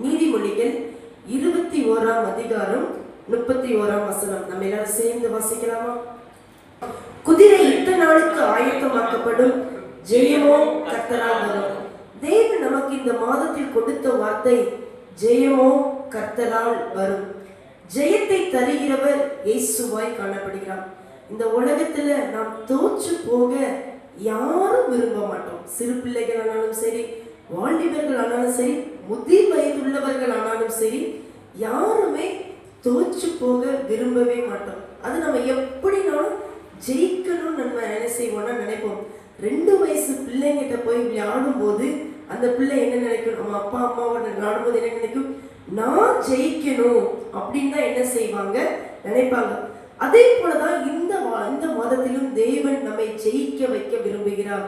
நீதிமொழிகள் 21ஆம் அதிகாரம் 31ஆம் வசனம். நம்ம எல்லாரும் சேர்ந்து வாசிக்கலாமா? குதிரை யுத்த நாளுக்கு ஆயத்தமாக்கப்படும், ஜெயமோ கர்த்தரால் வரும். தேவன் நமக்கு இந்த மாதத்தில் கொடுத்த வார்த்தை ஜெயமோ கர்த்தரால் வரும். ஜெயத்தை தருகிறவர் இயேசுவாய் காணப்படுகிறார். இந்த உலகத்துல நாம் தோற்று போக யாரும் விரும்ப மாட்டோம். சிறு பிள்ளைகள் ஆனாலும் சரி, வாலிபர்கள் ஆனாலும் சரி, முதிர் வயதுள்ளவர்கள் ஆனாலும் சரி, யாருமே தோற்று போக விரும்பவே மாட்டோம். அது நம்ம எப்படினாலும் ஜெயிக்கணும்னு நம்ம என்ன செய்வோம்னா நினைப்போம். 2 வயசு பிள்ளைங்கிட்ட போய் விளையாடும் போது அந்த பிள்ளை என்ன நினைக்கும்? நம்ம அப்பா அம்மாவோட விளையாடும் போது என்ன நினைக்கும்? நான் ஜெயிக்கணும் அப்படின்னு தான் என்ன செய்வாங்க, நினைப்பாங்க. அதே போலதான் இந்த மாதத்திலும் தேவன் நம்மை ஜெயிக்க வைக்க விரும்புகிறார்.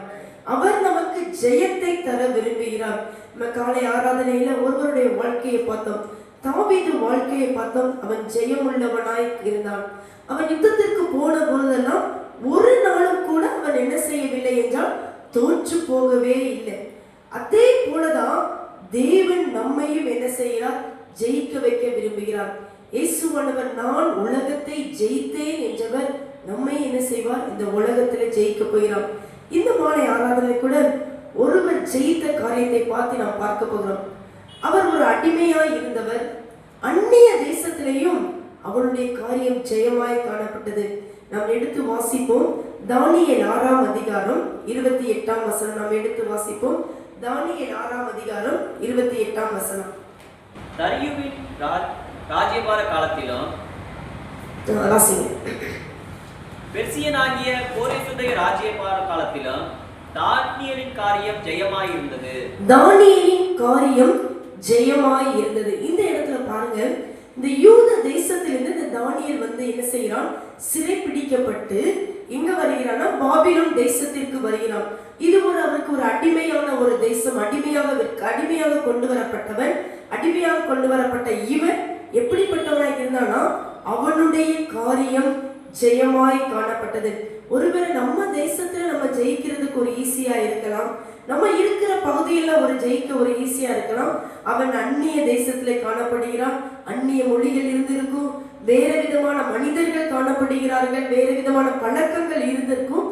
அவர் நமக்கு ஜெயத்தை தர விரும்புகிறார். நம்ம காலை ஆராதனையில ஒருவருடைய வாழ்க்கையை பார்த்தோம். தாவீது வாழ்க்கையை பார்த்தோம். அவன் ஜெயமுள்ளவனாய் இருந்தான். அவன் யுத்தத்திற்கு போன பொழுதெல்லாம் ஒரு நாளும் கூட அவன் என்ன செய்யவில்லை என்றால் தோற்று போகவே இல்லை. அதே போலதான் தேவன் நம்மையும் என்ன செய்கிறார்? ஜெயிக்க வைக்க விரும்புகிறார். இயேசுவானவர் நான் உலகத்தை ஜெயித்தேன் என்றவர் நம்மை என்ன செய்வார்? இந்த உலகத்துல ஜெயிக்க போகிறார். இந்த மாலை ஆராதனை கூட ஒருவர் ஜெயித்த காரியத்தை பார்த்து நாம் பார்க்க போகிறோம். அவர் ஒரு அடிமையாய் இருந்தவர். அந்நிய தேசத்திலேயும் அவருடைய காரியம் ஜெயமாய் காணப்பட்டது. நாம் எடுத்து வாசிப்போம். தானியேல் 6ஆம் அதிகாரம் 28ஆம் வசனம். நாம் எடுத்து வாசிப்போம். தானியேல் 6ஆம் அதிகாரம் 28ஆம் வசனம். தரியுவின் ராஜ்யபார காலத்திலும் பெர்சியனாகிய கோரேசுடைய ராஜ்யபார காலத்திலும் தானியேலின் காரியம் ஜெயமாய் இருந்தது. தானியேலின் காரியம் ஜெயமாய் இருந்தது. இந்த இடத்துல பாருங்க, இந்த யூத தேசத்திலிருந்து இந்த தானியேல் என்ன செய்யறான்? சிறை பிடிக்கப்பட்டு எங்க வருகிறான்னா பாபிலோன் தேசத்திற்கு வருகிறான். இது அவருக்கு ஒரு அடிமையான ஒரு தேசம். அடிமையாக கொண்டு வரப்பட்டவன். அடிமையாக கொண்டு வரப்பட்ட இவன் எப்படிப்பட்டவனாக இருந்தானா அவனுடைய காரியம் ஜெயமாய் காணப்பட்டது. ஒருவேளை நம்ம தேசத்துல நம்ம ஜெயிக்கிறதுக்கு ஒரு ஈஸியா இருக்கலாம். நம்ம இருக்கிற பகுதியில் ஜெயிக்க ஒரு ஈஸியா இருக்கலாம். அவன் அந்நிய தேசத்துல காணப்படுகிறான். அந்நிய மொழிகள் இருந்திருக்கும். வேற விதமான மனிதர்கள் காணப்படுகிறார்கள். வேற விதமான பழக்கங்கள் இருந்திருக்கும்.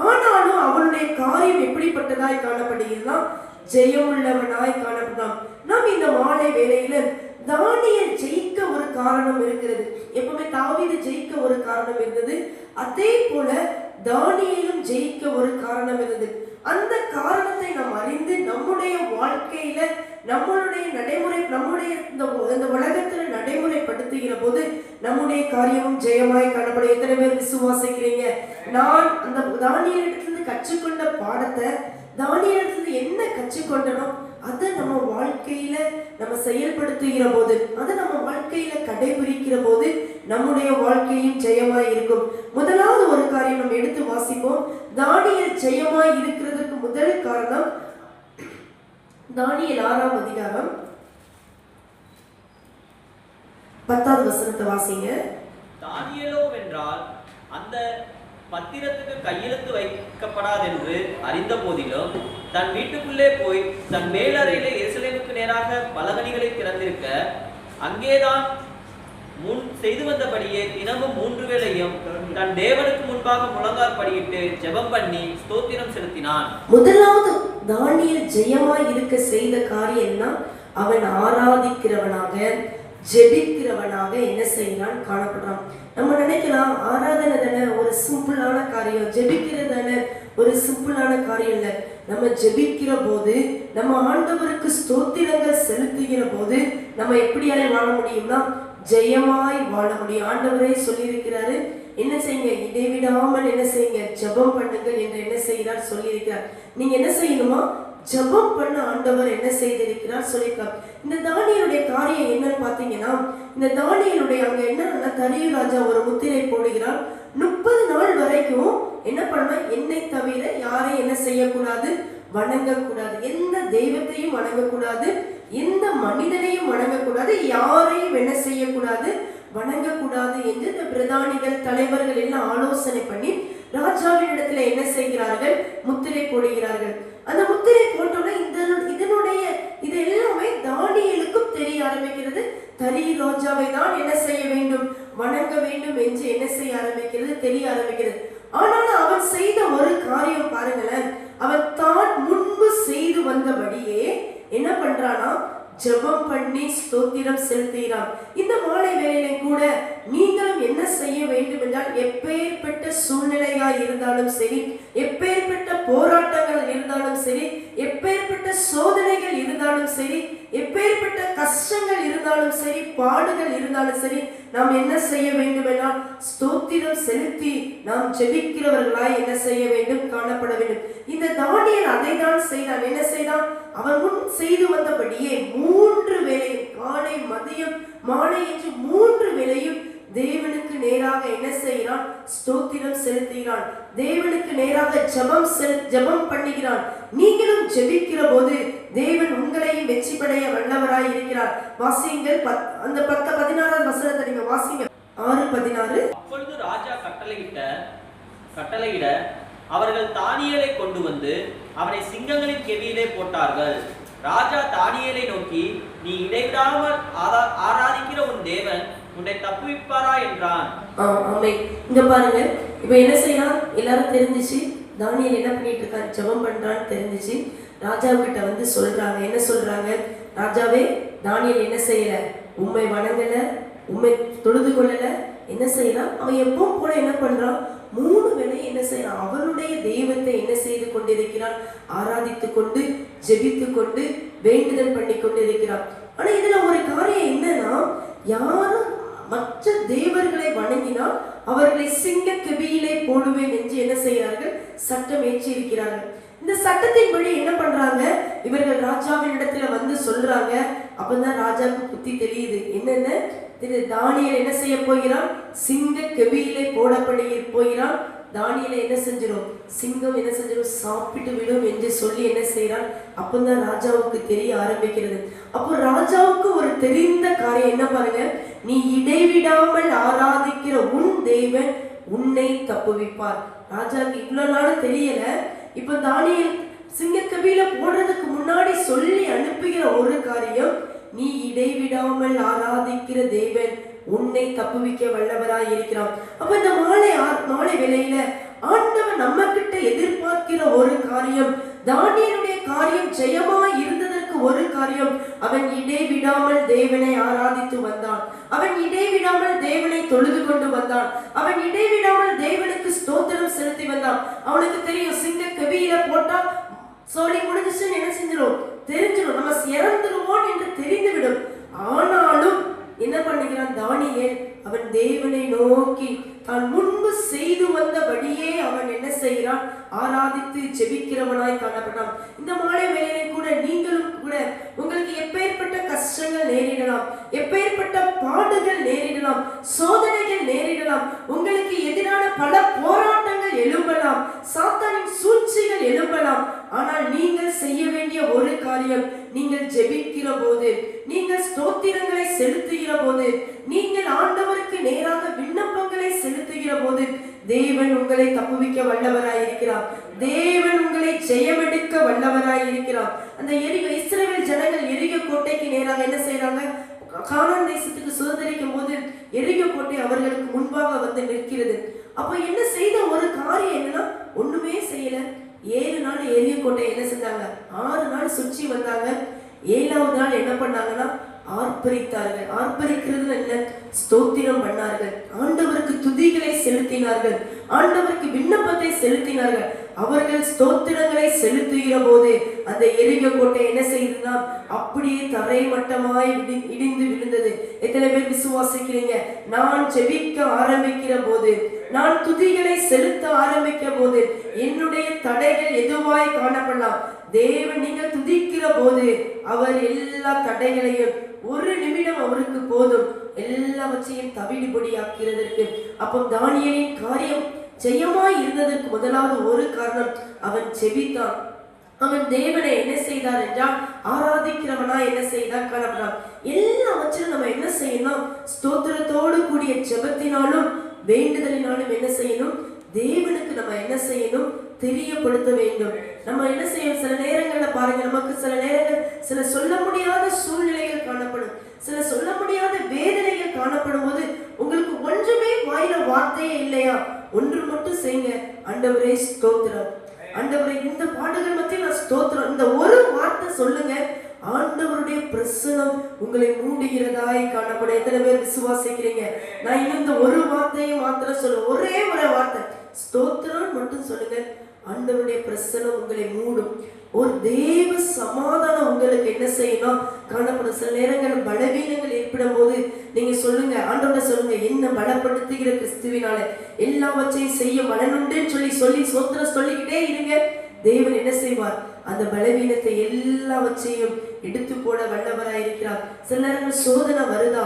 ஆனாலும் அவனுடைய காரியம் எப்படிப்பட்டதாய் காணப்படுகிறதா? ஜெயமுள்ளவனாய் காணப்பட்டான். நாம் இந்த மாலை வேளையில தானியேல் ஜெயிக்க ஒரு காரணம் இருக்கிறது. எப்பவுமே தாவீது ஜெயிக்க ஒரு காரணம் இருந்தது. அதே போல தானியேலும் ஜெயிக்க ஒரு காரணம் இருந்தது. அந்த காரணத்தை நாம் அறிந்து நம்முடைய வாழ்க்கையில நம்மளுடைய நடைமுறை நம்முடைய இந்த உலகத்துல நடைமுறைப்படுத்துகிற போது நம்முடைய காரியமும் ஜெயமாய் காணப்படும். எத்தனை பேர் விசுவாசிக்கிறீங்க? நான் அந்த தானியேலிடத்திலிருந்து கற்றுக்கொண்ட பாடத்தை, தானியேலிடத்திலிருந்து என்ன கற்றுக்கொண்டனோ அதை நம்ம வாழ்க்கையில நம்ம செயல்படுத்துகிற போது, அதை நம்ம வாழ்க்கையில கடைபிடிக்கிற போது நம்முடைய வாழ்க்கையும் ஜெயமாய் இருக்கும். முதலாவது ஒரு காரியம் நம்ம எடுத்து வாசிப்போம். தானியேல் ஜெயமாய் இருக்கிறதுக்கு முதல் காரணம் தானியேல் 6ஆம் அதிகாரம் 10வது வசனத்தை வாசிங்க. தானியேலோ வென்றால் அந்த பத்திரத்துக்கு கையெழுத்து வைக்கப்படாதென்று அறிந்த போதிலும் தன் வீட்டுக்குள்ளே போய் தன் மேலறையில எருசலேமுக்கு நேராக பலகணிகளை திறந்திருக்க அங்கேதான் முன் செய்து வந்தபடியே தினமும் 3 வேளையும் தன் தேவனுக்கு முன்பாக முழங்கால் படியிட்டு ஜெபம் பண்ணி ஸ்தோத்திரம் செலுத்தினான். முதலாவது தானியேல் ஜெயமாய் இருக்க செய்த காரியம் என்ன? அவன் ஆராதிக்கிறவனாக, ஜெபிக்கிறவனாக என்ன செய்யறான்? காணப்படுறான். நம்ம நினைக்கலாம் ஆராதனை தானே ஒரு சிம்பிளான காரியம், ஜெபிக்கிறது தானே ஒரு சிம்பிளான காரியம் இல்லை. நம்ம ஜெபிக்கிற போது, நம்ம ஆண்டவருக்கு ஸ்தோத்திரங்கள் செலுத்துகிற போது நம்ம எப்படியாலே வாழ முடியும்னா ஜெயமாய் வாழ முடியும். ஆண்டவரே சொல்லியிருக்கிறாரு, என்ன செய்யுங்க? இடைவிடாமல் என்ன செய்யுங்க? ஜெபம் பண்ணுங்கள் என்று என்ன செய்கிறார் சொல்லியிருக்கிறார். நீங்க என்ன செய்யணுமா? ஜெபம் பண்ண ஆண்டவர் என்ன செய்திருக்கிறார் சொல்லியிருக்கார். இந்த தானியேலுடைய காரியம் என்னன்னு பாத்தீங்கன்னா, இந்த தானியேலுடைய அங்க என்ன தரியு ராஜா ஒரு முத்திரை போடுகிறார். 30 நாள் வரைக்கும் என்ன பண்ண? என்னை தவிர யாரையும் என்ன செய்யக்கூடாது? வணங்கக்கூடாது. எந்த தெய்வத்தையும் வணங்கக்கூடாது, எந்த மனிதனையும் வணங்கக்கூடாது, யாரையும் என்ன செய்யக்கூடாது? வணங்கக்கூடாது என்று இந்த பிரதானிகள் தலைவர்கள் எல்லாம் ஆலோசனை பண்ணி ராஜாவின் இடத்துல என்ன செய்கிறார்கள்? முத்திரை போடுகிறார்கள். அந்த முத்திரை போட்டோட இது எல்லாமே தானியேலுக்கும் தெரியும். தனி ரோஜாவை தான் என்ன செய்ய வேண்டும், வணங்க வேண்டும் என்று என்ன செய்ய ஆரம்பிக்கிறது, தெரிய ஆரம்பிக்கிறது. ஆனாலும் அவன் செய்த ஒரு காரியம் பாருங்களேன், அவன் தான் முன்பு செய்து வந்தபடியே என்ன பண்றானா, ஜெபம் பண்ணி ஸ்தோத்திரம் செலுத்துகிறான். இந்த மாலை வேளையிலே கூட நீங்களும் என்ன செய்ய வேண்டும் என்றால், எப்பேற்பட்ட சூழ்நிலையா இருந்தாலும் சரி, எப்பேற்பட்ட போராட்டங்கள் இருந்தாலும் சரி, எப்பேற்பட்ட சோதனைகள் இருந்தாலும் சரி, எப்பேற்பட்ட கஷ்டங்கள் இருந்தாலும் சரி, பாடுகள் இருந்தாலும் சரி, நாம் என்ன செய்ய வேண்டும் என்றால் ஸ்தோத்திரம் செலுத்தி நாம் ஜெபிக்கிறவர்களாய் என்ன செய்ய வேண்டும், காணப்பட வேண்டும். இந்த தானியேல் அதை தான் செய்தான். என்ன செய்தான்? அவன் முன் செய்து வந்தபடியே 3 வேளையும், காலை மதியம் மாலை என்று 3 வேளையும் தேவனுக்கு நேராக என்ன செய்கிறான், ஸ்தோத்திரம் செலுத்துகிறான். தேவனுக்கு நேராக ஜெபம் பண்ணுகிறான். நீங்களும் ஜெபிக்கிற போது தேவன் உங்களையும் வெற்றி படைய வல்லவராய் இருக்கிறார். வாசியுங்கள், அந்த 16வது வசனத்தை நீங்க வாசிங்க. 6:16. அப்பொழுது ராஜா கட்டளையிட அவர்கள் தானியேலை கொண்டு வந்து அவனை சிங்கங்களின் கெவியிலே போட்டார்கள். ராஜா தானியேலை நோக்கி, நீ இடைவிடாமல் ஆராதிக்கிற உன் தேவன் உன்னை தப்புவிப்பாரா என்றான். இங்க பாருங்க, இப்ப என்ன செய்யலாம், எல்லாரும் தெரிஞ்சிச்சு தானியேல் என்ன பண்ணிட்டு இருக்கான், ஜெபம் பண்றான்னு தெரிஞ்சிச்சு. ராஜாவுக்கிட்ட வந்து சொல்றாங்க. என்ன சொல்றாங்க? ராஜாவே, தானியேல் என்ன செய்யல, உம்மை வணங்கல, உம்மை தொழுது கொள்ளல, என்ன செய்யலாம், அவன் எப்பவும் போல என்ன பண்றான், 3 வேளை என்ன செய்யறான், அவனுடைய தெய்வத்தை என்ன செய்து கொண்டிருக்கிறான், ஆராதித்து கொண்டு ஜெபித்து கொண்டு வேண்டுதல் பண்ணி கொண்டு இருக்கிறான். ஆனா இதுல ஒரு காரியம் என்னன்னா, யாரும் மற்ற தேவர்களை வணங்கினால் அவர்களை சிங்க கெபியிலே போடுவேன் என்று என்ன செய்கிறார்கள், சட்டம் ஏற்றி இருக்கிறார்கள். இந்த சட்டத்தின்படி என்ன பண்றாங்க, இவர்கள் ராஜாவின் இடத்துல வந்து சொல்றாங்க. அப்பதான் ராஜாவுக்கு புத்தி தெரியுது. என்னென்ன, தானியேல் என்ன செய்ய போகிறான், சிங்க கெபியிலே போடப்படி போகிறான். தானியேலை என்ன செஞ்சிடும், சிங்கம் என்ன செஞ்சிடும், சாப்பிட்டு விடும் என்று சொல்லி என்ன செய்யறான். அப்பதான் ராஜாவுக்கு தெரிய ஆரம்பிக்கிறது. அப்போ ராஜாவுக்கு ஒரு தெரிந்த காரியம் என்ன பாருங்க, நீ இடைவிடாமல் ஆராதிக்கிற உன் தேவன் உன்னை தப்புவிப்பார். ராஜாவுக்கு இவ்வளவு நாளும் தெரியல. இப்ப தானியேல் சிங்கக்கபியில போடுறதுக்கு முன்னாடி சொல்லி அனுப்புகிற ஒரு காரியம், நீ இடைவிடாமல் ஆராதிக்கிற தேவன் உன்னை தப்புவிக்க வல்லவராய் இருக்கிறான். அப்ப இந்த மாலை வேளையில ஆண்டவன் நம்ம கிட்ட எதிர்பார்க்கிற ஒரு காரியம், தானியேலுடைய காரியம் ஜெயமாய் இருந்ததற்கு ஒரு காரியம், அவன் இடைவிடாமல் தேவனை ஆராதித்து வந்தான். அவன் இடைவிடாமல் தேவனை தொழுது கொண்டு வந்தான். அவன் இடைவிடாமல் தேவனுக்கு ஸ்தோத்திரம் செலுத்தி வந்தான். அவனுக்கு தெரியும், சிங்க கெபியில போட்டா சோழி முடிஞ்சிச்சுன்னு என்ன செஞ்சிடும், தெரிஞ்சிடும், நம்ம இறந்துருவோம் என்று தெரிந்துவிடும். ஆனாலும் என்ன பண்ணுகிறான் தானியேல், அவன் தேவனை நோக்கி தான் முன்பு செய்து வந்தபடியே அவன் என்ன செய்கிறான், ஆராதித்து ஜெபிக்கிறவனாய் காணப்பட்டான். இந்த மாலை வேளையிலே கூட நீங்களும் கூட உங்களுக்கு எப்பேற்பட்ட கஷ்டங்கள் நேரிடலாம், எப்பேற்பட்ட பாடுகள் நேரிடலாம், சோதனைகள் நேரிடலாம், உங்களுக்கு எதிரான பல போராட்டங்கள் எழும்பலாம், சாத்தானின் சூழ்ச்சிகள் எழும்பலாம். ஆனால் நீங்கள் செய்ய வேண்டிய ஒரு காரியம், நீங்கள் ஜெபிக்கிற போது, நீங்கள் ஸ்தோத்திரங்களை செலுத்துகிற போது, நீங்கள் ஆண்டவருக்கு நேராக விண்ணப்பங்களை செலுத்துகிற போது தேவன் உங்களை தப்புவிக்க வல்லவராய் இருக்கிறார். தேவன் உங்களை ஜெயமெடுக்க வல்லவராய் இருக்கிறார். அந்த இஸ்ரவேல் ஜனங்கள் எரிகோ கோட்டைக்கு நேராக என்ன செய்யறாங்க, கானான் தேசத்துக்கு சுதந்திரிக்கும் போது எரிகோ கோட்டை அவர்களுக்கு முன்பாக வந்து நிற்கிறது. அப்ப என்ன செய்த ஒரு காரியம் என்னன்னா, ஒண்ணுமே செய்யல. 7 நாள் எரிகோ கோட்டை என்ன செஞ்சாங்க, 6 நாள் சுற்றி வந்தாங்க. 7வது நாள் என்ன பண்ணாங்கன்னா ஆர்ப்பரித்தார்கள். ஆர்ப்பரிக்கிறது என்ன, ஸ்தோத்திரம் பண்ணார்கள், ஆண்டவருக்கு துதிகளை செலுத்தினார்கள், ஆண்டவருக்கு விண்ணப்பத்தை செலுத்தினார்கள். அவர்கள் ஸ்தோத்திரங்களை செலுத்துகிற போது அந்த எரிகோ கோட்டை என்ன செய்ததுன்னா அப்படியே தரைமட்டமாய் இடிந்து விழுந்தது. எத்தனை பேர் விசுவாசிக்கிறீங்க? நான் ஜெபிக்க ஆரம்பிக்கிற போது, நான் துதிகளை செலுத்த ஆரம்பிக்க போது என்னுடைய தடைகள் எதுவாய் காணப்படலாம். தேவன் நீங்கள் துதிக்கிற போது அவர் எல்லா தடைகளையும், ஒரு நிமிடம் அவருக்கு போதும் எல்லாவற்றையும் தவிடு பொடியாக்கிறதற்கு. அப்போ தானியேலின் காரியம் ஜெயமாய் இருந்ததற்கு முதலாவது ஒரு காரணம், அவன் ஜெபித்தான். அவன் தேவனை என்ன செய்தார் என்றால் ஆராதிக்கிறவனா என்ன செய்தார் காணப்படான். எல்லாவற்றையும் நம்ம என்ன செய்யணும், ஸ்தோத்திரத்தோடு கூடிய ஜெபத்தினாலும் வேண்டுதலினாலும் என்ன செய்யணும், தேவனுக்கு நம்ம என்ன செய்யணும், தெரியப்படுத்த வேண்டும். நம்ம என்ன செய்யணும், சில நேரங்கள்ல பாருங்க, நமக்கு சில நேரங்கள் சில சொல்ல முடியாத சூழ்நிலைகள் காணப்படும், சில சொல்ல முடியாத வார்த்தையே இல்லையா? ஒன்று மட்டும் செய்யுங்க, ஆண்டவரே ஸ்தோத்திரம், ஆண்டவரே இந்த பாடுகள் மத்தியில் நான் ஸ்தோத்திரம். இந்த ஒரு வார்த்தை சொல்லுங்க, ஆண்டவருடைய பிரசனம் உங்களை மூடுகிறதாய் காணப்படும். எத்தனை பேர் விசுவாசிக்கிறீங்க? நான் இன்னும் இந்த ஒரு வார்த்தையை மாத்திரம் சொல்லுவேன், ஒரே ஒரு வார்த்தை ஸ்தோத்திரம் மட்டும் சொல்லுங்க, ஆண்டவருடைய பிரசனம் உங்களை மூடும். ஒரு தேவ சமாதானம் உங்களுக்கு என்ன செய்யணும் காணப்படும். சில நேரங்கள் பலவீனங்கள் ஏற்படும் போது நீங்க சொல்லுங்க, ஆண்டவரை சொல்லுங்க, என்ன பலப்படுத்துகிற கிறிஸ்துவினால எல்லாவற்றையும் செய்ய மனனுண்டுன்னு சொல்லி ஸ்தோத்திரம் சொல்லிக்கிட்டே இருங்க. தேவன் என்ன செய்வார்? அந்த பலவீனத்தை எல்லாவற்றையும் எடுத்து போட வல்லவராயிருக்கிறார். சில நேரங்கள் சோதனை வருதா,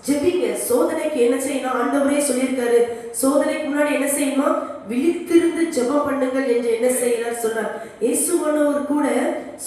ஜெபிங்க. சோதனைக்கு என்ன செய்யணும்? ஆண்டவரே சொல்லியிருக்காரு, சோதனைக்கு முன்னாடி என்ன செய்யணுமா? விழித்திருந்து ஜெபம் பண்ணுங்கள் என்று என்ன செய்யறார் சொல்றார். இயேசுவானவர் கூட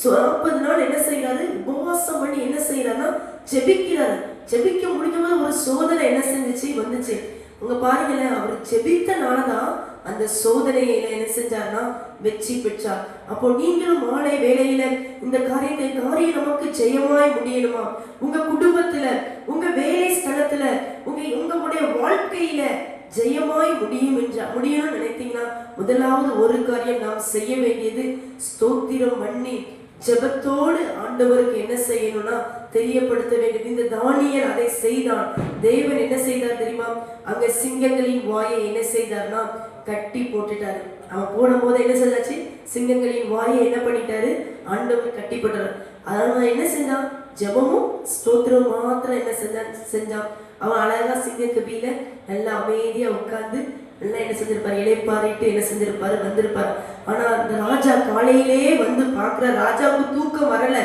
40 நாள் என்ன செய்யறாரு? உபவாசம் பண்ணி என்ன செய்யறாருன்னா ஜெபிக்கிறாரு. ஜெபிக்க முடிஞ்சவங்க ஒரு சோதனை என்ன செஞ்சிச்சு? வந்துச்சு. உங்க பாருங்களேன், அவர் ஜெபித்தனாலதான் அந்த சோதனையில என்ன செஞ்சார்னா வெற்றி பெற்றார். அப்போ நீங்களும் மாலை வேளையில இந்த காரியம் நமக்கு ஜெயமாய் முடியணுமா? உங்க குடும்பத்துல, உங்க வேலை ஸ்தலத்துல, உங்களுடைய வாழ்க்கையில ஜெயமாய் முடியும்னு நினைத்தீங்கன்னா முதலாவது ஒரு காரியம் நாம் செய்ய வேண்டியது ஸ்தோத்திரம் பண்ணி ஜெபத்தோடு ஆண்டவருக்கு என்ன செய்யணும்னா தெரியப்படுத்த வேண்டும். இந்த தானியேல் அதை செய்தான். தேவன் என்ன செய்தார் தெரியுமா? அங்க சிங்கங்களின் வாயை என்ன செய்தார்னா கட்டி போட்டுட்டாரு. அவன் போன போது என்ன செஞ்சாச்சு? சிங்கங்களின் வாயை என்ன பண்ணிட்டாரு? ஆண்டவர் கட்டி போட்டாரு. அதனால என்ன செஞ்சான்? ஜெபமும் ஸ்தோத்திரம் மாத்திரம் என்ன செஞ்சான். அவன் அழகா சிங்க கபில நல்லா அமைதியா உட்கார்ந்து நல்லா என்ன செஞ்சிருப்பாரு? இளைப்பாரிட்டு என்ன செஞ்சிருப்பாரு? வந்திருப்பாரு. ஆனா அந்த ராஜா காலையிலே வந்து பாக்குற, ராஜாவுக்கு தூக்கம் வரல.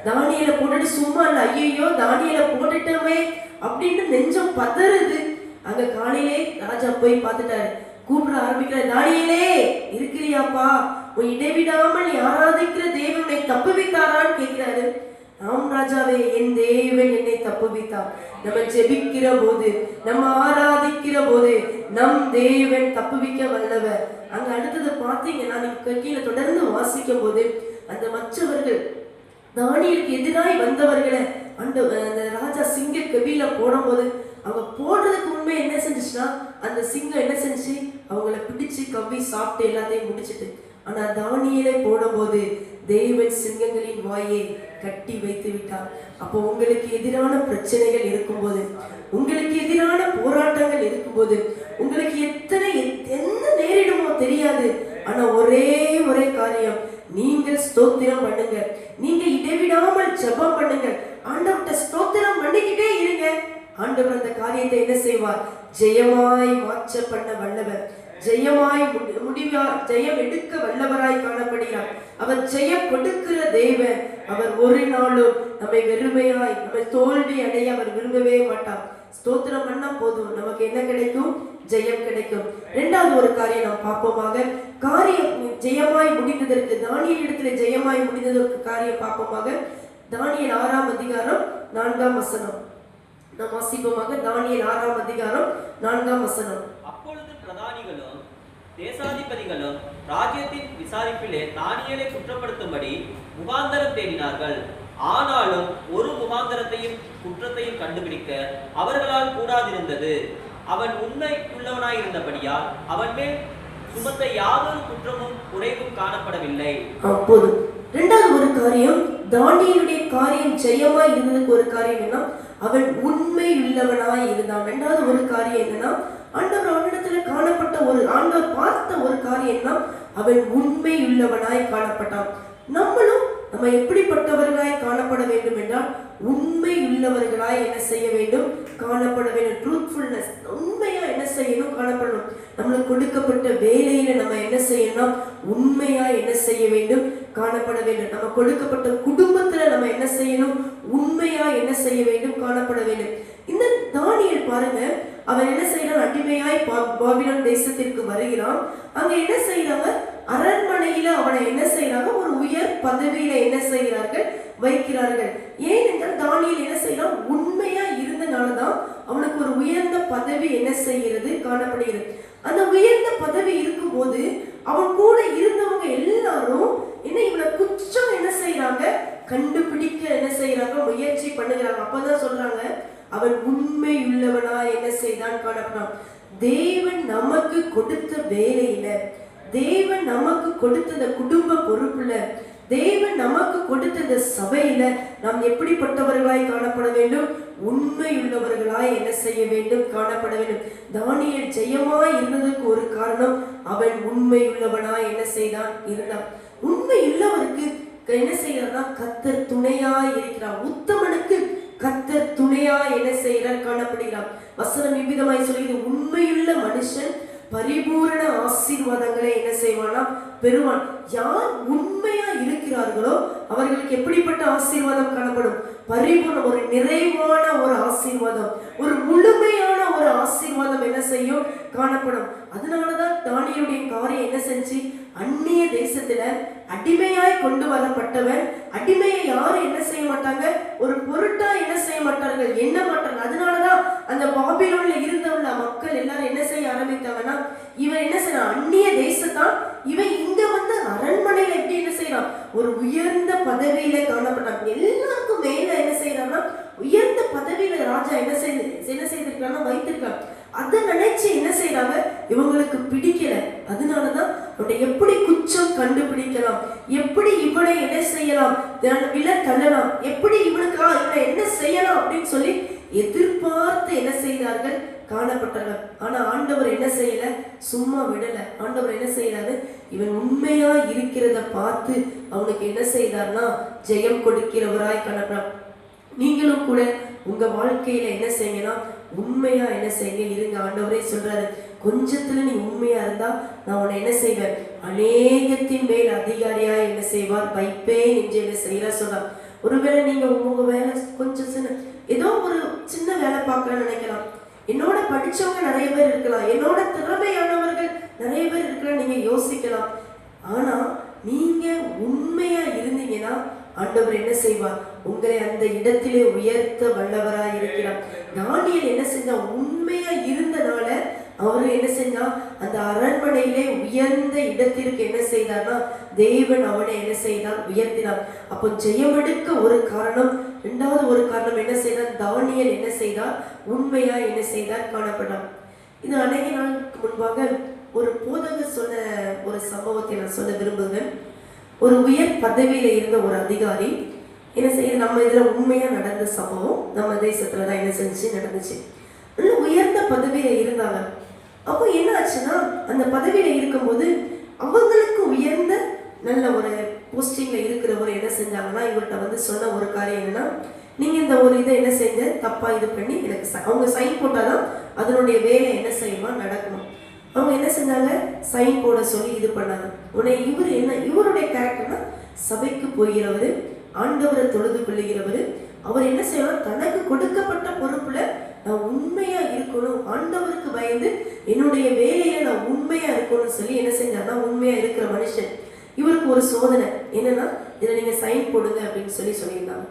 தானியேலை போட்டுட்டு சும்மா இல்ல, ஐயோ தானியேலை போட்டுட்டோமே அப்படின்னு நெஞ்சம் பதறுது. அங்க காலையிலே ராஜா போய் பார்த்துட்டாரு. கூப்பிட ஆரம்பிக்கிற, தானியேலே இருக்கிறியாப்பா? உன் இடைவிடாமல் நீ ஆராதிக்கிற தேவனை தப்புவித்தாரான்னு கேட்கிறாரு. ஆம் ராஜாவே, என் தேவன் என்னை தப்புவித்தார். நம்ம ஜெபிக்கிற போது, நம்ம ஆராதிக்கிற போது நம் தேவன் தப்புவிக்க வல்லவர். அங்க அடுத்தது பாத்தீங்கன்னா நீங்க கீழே தொடர்ந்து வாசிக்கும் போது அந்த மற்றவர்கள் தானியேலுக்கு எதிராய் வந்தவர்களை அந்த ராஜா சிங்க கபில போடும் போது அவங்க போடுறதுக்கு உண்மை என்ன செஞ்சுச்சுன்னா அந்த சிங்கம் என்ன செஞ்சு அவங்கள பிடிச்சு கவ்வி சாப்பிட்டு எல்லாத்தையும் முடிச்சுட்டு. ஆனா தானியேலை போடும்போது தேவன் சிங்கங்களின் வாயை கட்டி வைத்து விட்டார். அப்போ உங்களுக்கு எதிரான பிரச்சனைகள் இருக்கும்போது, உங்களுக்கு எதிரான போராட்டங்கள் இருக்கும்போது, உங்களுக்கு என்ன நேரிடுமோ தெரியாது. ஆனா ஒரே காரியம், நீங்கள் ஸ்தோத்திரம் பண்ணுங்க. நீங்க இடைவிடாமல் ஜெபம் பண்ணுங்க. ஆண்டவர்கிட்ட ஸ்தோத்திரம் பண்ணிக்கிட்டே இருங்க. ஆண்டவர் அந்த காரியத்தை என்ன செய்வார்? ஜெயமாய் மாற்ற பண்ண வல்லவர். ஜெயமாய் ஜெயம் எடுக்க வல்லவராய் காணப்படுகிறார். அவர் ஜெயம் கொடுக்கிற தேவன். அவர் ஒரு நாளும் நம்மை வெறுமையாய் நம்மை தோல்வி அடைய அவர் விரும்பவே மாட்டார். ஸ்தோத்திரம் பண்ணா போதும், நமக்கு என்ன கிடைக்கும்? ஜெயம் கிடைக்கும். இரண்டாவது ஒரு காரியம் நாம் பார்ப்போமாக. காரியம் ஜெயமாய் முடிந்ததற்கு, தானியேல் இடத்துல ஜெயமாய் முடிந்ததற்கு காரியம் பார்ப்போமாக. தானியேல் 6ஆம் அதிகாரம் 4ஆம் வசனம் நாம் வாசிப்போமாக. தானியேல் 6ஆம் அதிகாரம் 4ஆம் வசனம். அப்பொழுது பிரதானிகளும் தேசாதிபதிகளும் ராஜ்யத்தின் விசாரிப்பிலே தானியேலை குற்றப்படுத்தும்படி முகாந்தரம் தேடினார்கள். ஆனாலும் ஒரு முகாந்தரத்தையும் குற்றத்தையும் கண்டுபிடிக்க அவர்களால் கூடாதிருந்தது. அவன் உண்மை உள்ளவனாயிருந்தபடியால் அவன் மேல் சுமத்த யாதொரு குற்றமும் குறைவும் காணப்படவில்லை. அப்போது இரண்டாவது ஒரு காரியம், தானியேலுடைய காரியம் ஜெயமாய் இருந்ததுக்கு ஒரு காரியம் என்ன? அவன் உண்மை உள்ளவனாய் இருந்தான். இரண்டாவது ஒரு காரியம் என்னன்னா, ஆண்டவர் அவனிடத்துல காணப்பட்ட ஆண்டவர் பார்த்த ஒரு காரியம் என்ன? அவன் உண்மை உள்ளவனாய் காணப்பட்டான். நம்மளும் நம்ம எப்படிப்பட்டவர்களாய் காணப்பட வேண்டும் என்றால் உண்மை உள்ளவர்களாய் என்ன செய்ய வேண்டும்? காணப்பட வேண்டும். ட்ரூத்ஃபுல்னஸ், உண்மையா என்ன செய்யணும்? காணப்படணும். நம்மளுக்கு கொடுக்கப்பட்ட வேலையில நம்ம என்ன செய்யணும்? உண்மையா என்ன செய்ய வேண்டும்? காணப்பட வேண்டும். நம்ம கொடுக்கப்பட்ட குடும்பத்துல நம்ம என்ன செய்யணும்? உண்மையா என்ன செய்ய வேண்டும்? காணப்பட வேண்டும். இந்த தானியேல் பாருங்க, அவன் என்ன செய்யறான்? அடிமையாய் பாபிலோன் தேசத்திற்கு வருகிறான். அங்க என்ன செய்யறாங்க? அரண்மனையில அவனை என்ன செய்யறாங்க? ஒரு உயர் பதவியில என்ன செய்கிறார்கள்? வைக்கிறார்கள். ஏனென்றால் தானியேல் என்ன செய்யறான்? உண்மையா இருந்தனாலதான் அவனுக்கு ஒரு உயர்ந்த பதவி என்ன செய்கிறது? காணப்படுகிறது. அந்த உயர்ந்த பதவி இருக்கும் போது அவன் கூட இருந்தவங்க எல்லாரும் என்ன இவனை குற்றம் என்ன செய்யறாங்க? கண்டுபிடிக்க என்ன செய்யறாங்க? முயற்சி பண்ணுகிறாங்க. அப்பதான் சொல்றாங்க, அவன் உண்மை உள்ளவனா என்ன செய்தான்? காணப்படான். தேவன் நமக்கு கொடுத்த வேலையில, தேவன் நமக்கு கொடுத்த குடும்ப பொறுப்புல, தேவன் நமக்கு கொடுத்த சபையில நாம் எப்படிப்பட்டவர்களாய் காணப்பட வேண்டும்? உண்மையுள்ளவர்களாய் என்ன செய்ய வேண்டும்? காணப்பட வேண்டும். தானியேல் ஜெயமாய் இருந்ததுக்கு ஒரு காரணம், அவன் உண்மையுள்ளவனாய் என்ன செய்தான்? இருந்தான். உண்மையுள்ளவருக்கு என்ன செய்யறார்னா கர்த்தர் துணையாய் இருக்கிறார். உத்தமனுக்கு கர்த்தர் துணையாய் என்ன செய்யறார்? காணப்படுகிறார். வசனம் இவ்விதமாய் சொல்லுது, உண்மையுள்ள மனுஷன் பரிபூரண ஆசீர்வாதங்களை என்ன செய்வானா? பெறுவான். யார் உண்மையா இருக்கிறார்களோ அவர்களுக்கு எப்படிப்பட்ட ஆசீர்வாதம் காணப்படும்? பரிபூர்ண, ஒரு நிறைவான ஒரு ஆசீர்வாதம், ஒரு முழுமையான ஒரு ஆசீர்வாதம் என்ன செய்யும்? காணப்படும். அதனாலதான் தானியேலுடைய காரியம் என்ன செஞ்சு, அந்நிய தேசத்துல அடிமையாய் கொண்டு வரப்பட்டவன், அடிமையை யாரும் என்ன செய்ய மாட்டாங்க? ஒரு பொருட்டா என்ன செய்ய மாட்டார்கள்? எண்ண மாட்டாங்க. அதனாலதான் அந்த பாபிலோன்ல இருந்தவங்க மக்கள் எல்லாரும் என்ன செய்ய ஆரம்பித்தாங்கன்னா, இவன் என்ன செய்யறான்? அந்நிய தேசத்தான் இவன் இங்க வந்து அரண்மனையில எப்படி என்ன செய்யறான்? ஒரு உயர்ந்த பதவியில காணப்பட்டான். எல்லாருக்கும் மேல என்ன செய்யறான்னா உயர்ந்த பதவியில ராஜா என்ன செய்திருக்கான்னா வைத்திருக்கான். அதை நினைச்சு என்ன செய்யறாங்க? இவங்களுக்கு பிடிக்கல. அதனாலதான் எப்படி குற்றம் கண்டுபிடிக்கலாம், எப்படி இவனை என்ன செய்யலாம், வில தள்ளலாம், எப்படி இவனுக்கா இவனை என்ன செய்யலாம் அப்படின்னு சொல்லி எதிர்பார்த்து என்ன செய்தார்கள்? காணப்பட்டார்கள். ஆனா ஆண்டவர் என்ன செய்யல? சும்மா விடல. ஆண்டவர் என்ன செய்யறாரு? இவன் உண்மையா இருக்கிறத பார்த்து அவனுக்கு என்ன செய்தார்னா ஜெயம் கொடுக்கிறவராய் காணப்பட்டார். நீங்களும் கூட உங்க வாழ்க்கையில என்ன செய்யலாம்? உண்மையா என்ன செய்ய இருங்க. ஆண்டவரே சொல்றாரு, கொஞ்சத்துல நீ உண்மையா இருந்தா நான் உன்னை என்ன செய்வேன்? அநேகத்தின் மேல் அதிகாரியா என்ன செய்வார்? வைப்பேன் என்று என்ன செய்யற சொல்றார். ஒருவேளை நீங்க உங்க வேலை கொஞ்சம் சின்ன, ஏதோ ஒரு சின்ன வேலை பார்க்கலாம்னு நினைக்கலாம். என்னோட படிச்சவங்க நிறைய பேர் இருக்கலாம், என்னோட திறமையானவர்கள் நிறைய பேர் இருக்கலாம், நீங்க யோசிக்கலாம். ஆனா நீங்க உண்மையா இருந்தீங்கன்னா ஆண்டவர் என்ன செய்வார்? உங்களை அந்த இடத்திலே உயர்த்த வல்லவராய் இருக்கிறார். தானியேல் என்ன செஞ்சா? உண்மையா இருந்தனால அவரு என்ன செஞ்சா? அந்த அரண்மனையிலே உயர்ந்த இடத்திற்கு என்ன செய்தார்னா தேவன் அவனை என்ன செய்தார்? உயர்த்தினார். அப்போ ஜெயமெடுக்க ஒரு காரணம். இரண்டாவது ஒரு காரணம் என்ன செய்தார்? தானியேல் என்ன செய்தார்? உண்மையா என்ன செய்தார்? காணப்பட்டார். இது அநேக நாளுக்கு முன்பாக ஒரு போதகர் சொன்ன ஒரு சம்பவத்தை நான் சொல்ல விரும்புகிறேன். ஒரு உயர் பதவியில இருந்த ஒரு அதிகாரி என்ன செய்ய, நம்ம இதுல உண்மையா நடந்த சம்பவம், நம்ம தேசத்துலதான் என்ன செஞ்சு நடந்துச்சு. நல்ல உயர்ந்த பதவியில இருந்தாங்க. அப்போ என்ன ஆச்சுன்னா, அந்த பதவியில இருக்கும்போது அவங்களுக்கு உயர்ந்த நல்ல ஒரு போஸ்டிங்ல இருக்கிறவர் என்ன செஞ்சாங்கன்னா, இவர்கிட்ட வந்து சொன்ன ஒரு காரியம் என்னன்னா, நீங்க இந்த ஒரு இதை என்ன செஞ்ச தப்பா இது பண்ணி எனக்கு அவங்க சைன் போட்டாதான் அதனுடைய வேலை என்ன செய்யுமா நடக்கணும். அவங்க என்ன செஞ்சாங்க? சைன் போட சொல்லி இது பண்ணாங்க. உடனே இவர் என்ன, இவருடைய கேரக்டர்னா சபைக்கு போகிறவரு, ஆண்டவரை தொழுது கொள்ளுகிறவரு. அவர் என்ன செய்யணும்? தனக்கு கொடுக்கப்பட்ட பொறுப்புல நான் உண்மையா இருக்கணும், ஆண்டவருக்கு பயந்து என்னுடைய வேலையில நான் உண்மையா இருக்கணும்னு சொல்லி என்ன செஞ்சாருன்னா உண்மையா இருக்கிற மனுஷன். இவருக்கு ஒரு சோதனை என்னன்னா, இதை நீங்க சைன் போடுங்க அப்படின்னு சொல்லியிருந்தாங்க.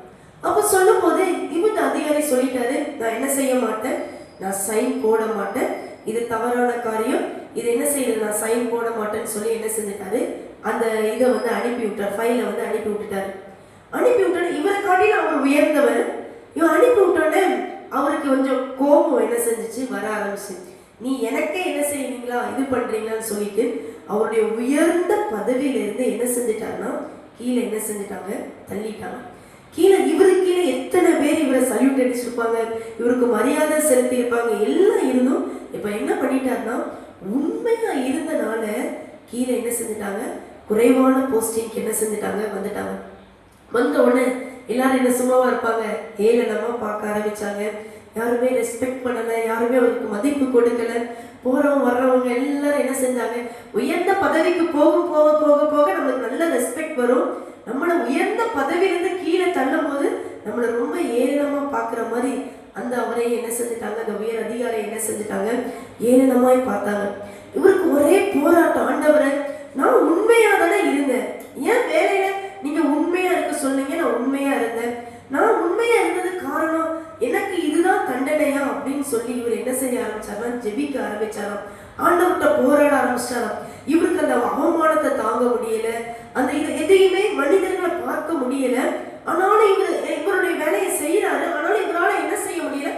அப்ப சொல்லும் போது இவங்க அதிகாரி சொல்லிட்டாரு, நான் என்ன செய்ய மாட்டேன், நான் சைன் போட மாட்டேன், இது தவறான காரியம், இது என்ன செய்யறது, நான் சைன் போட மாட்டேன்னு சொல்லி என்ன செஞ்சுட்டாரு? அந்த இதை வந்து அனுப்பி விட்டார், ஃபைலை வந்து அனுப்பி விட்டுட்டாரு. அனுப்பி விட்டாரு. இவரை காட்டில அவர் உயர்ந்தவர். இவன் அனுப்பி விட்டோன்னே அவருக்கு கொஞ்சம் கோபம் என்ன செஞ்சிச்சு? வர ஆரம்பிச்சு. நீ எனக்கே என்ன செய்வீங்களா, இது பண்றீங்களான்னு சொல்லிட்டு அவருடைய உயர்ந்த பதவியில இருந்து என்ன செஞ்சுட்டாருன்னா கீழே என்ன செஞ்சுட்டாங்க? தள்ளிட்டாங்க. கீழே இவருக்கு கீழே எத்தனை பேர் இவரை சல்யூட் அடிச்சிருப்பாங்க, இவருக்கு மரியாதை செலுத்தி இருப்பாங்க, எல்லாம் இருந்தும் இப்ப என்ன பண்ணிட்டாருன்னா உண்மையா இருந்தனால கீழே என்ன செஞ்சுட்டாங்க? குறைவான போஸ்டிங்க்கு என்ன செஞ்சுட்டாங்க? வந்துட்டாங்க. வந்த உடனே எல்லாரும் என்ன சும்மாவா இருப்பாங்க? ஏளனமா பார்க்க ஆரம்பிச்சாங்க. யாருமே ரெஸ்பெக்ட் பண்ணல, யாருமே அவருக்கு மதிப்பு கொடுக்கல. போறவங்க வர்றவங்க எல்லாரும் என்ன செஞ்சாங்க? உயர்ந்த பதவிக்கு போக போக போக போக நம்மளுக்கு நல்ல ரெஸ்பெக்ட் வரும். நம்மளை உயர்ந்த பதவியிலிருந்து கீழே தள்ளும் போது நம்மளை ரொம்ப ஏளனமா பாக்குற மாதிரி அந்த அவரை என்ன செஞ்சுட்டாங்க? அந்த உயர் அதிகாரி என்ன செஞ்சுட்டாங்க? ஏளனமாய் பார்த்தாங்க. இவருக்கு ஒரே போராட்டம், ஆண்டவரை நான் உண்மையா தானே இருந்தேன், ஏன் வேலையில நீங்க உண்மையா இருக்க சொன்னீங்க, நான் உண்மையா இருந்தேன், நான் உண்மையா இருந்தது காரணம் எனக்கு இதுதான் தண்டனையா அப்படின்னு சொல்லி இவர் என்ன செய்ய ஆரம்பிச்சாரா? ஜெபிக்க ஆரம்பிச்சாராம். ஆண்டவர்கிட்ட போராட ஆரம்பிச்சாராம். இவருக்கு அந்த அவமானத்தை தாங்க முடியல, அந்த இது எதையுமே மனிதர்களை பார்க்க முடியல. ஆனாலும் இவருடைய வேலையை செய்யறாரு, ஆனாலும் இவரால் என்ன செய்ய முடியல?